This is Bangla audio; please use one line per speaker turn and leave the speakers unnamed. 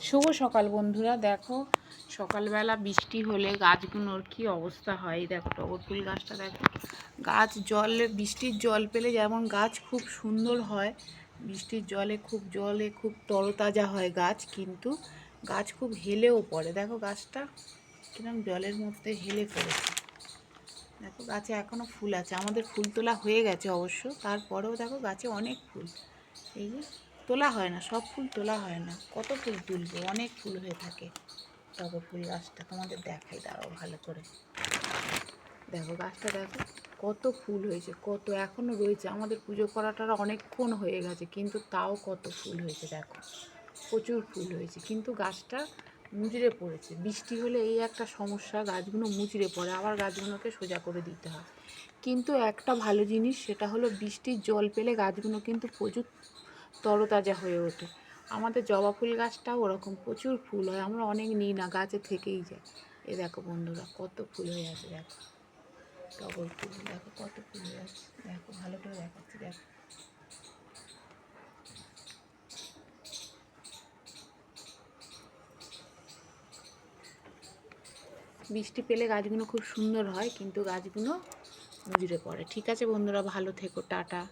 শুভ সকাল বন্ধুরা। দেখো সকালবেলা বৃষ্টি হলে গাছগুলোর কি অবস্থা হয়। দেখো টগর ফুল গাছটা দেখো, গাছ জলে বৃষ্টির জল পেলে যেমন গাছ খুব সুন্দর হয়, বৃষ্টির জলে খুব তরতাজা হয় গাছ, কিন্তু গাছ খুব হেলেও পড়ে। দেখো গাছটা কিরকম জলের মধ্যে হেলে পড়েছে। দেখো গাছে এখনও ফুল আছে, আমাদের ফুল তোলা হয়ে গেছে অবশ্য, তারপরেও দেখো গাছে অনেক ফুল। এই যে তোলা হয় না, সব ফুল তোলা হয় না, কত ফুল তুলবো, অনেক ফুল হয়ে থাকে। টগর ফুল গাছটা তোমাদের দেখাই, দাঁড়াও ভালো করে। দেখো গাছটা দেখো কত ফুল হয়েছে, কত এখনও রয়েছে। আমাদের পুজো করাটা অনেকক্ষণ হয়ে গেছে, কিন্তু তাও কত ফুল হয়েছে দেখো, প্রচুর ফুল হয়েছে। কিন্তু গাছটা মুচড়ে পড়েছে, বৃষ্টি হলে এই একটা সমস্যা, গাছগুলো মুচড়ে পড়ে, আবার গাছগুলোকে সোজা করে দিতে হয়। কিন্তু একটা ভালো জিনিস, সেটা হলো বৃষ্টির জল পেলে গাছগুলো কিন্তু প্রচুর তরতাজা হয়ে ওঠে। আমাদের জবা ফুল গাছটাও ওরকম, প্রচুর ফুল হয়, আমরা অনেক নিই না, গাছে থেকেই যায়। এ দেখো বন্ধুরা কত ফুল হয়ে আছে, দেখো টগর ফুল দেখো কত ফুল হয়ে আছে, দেখো ভালো করে দেখাচ্ছি। দেখো বৃষ্টি পেলে গাছগুলো খুব সুন্দর হয়, কিন্তু গাছগুলো মুজড়ে পড়ে। ঠিক আছে বন্ধুরা, ভালো থেকো, টাটা।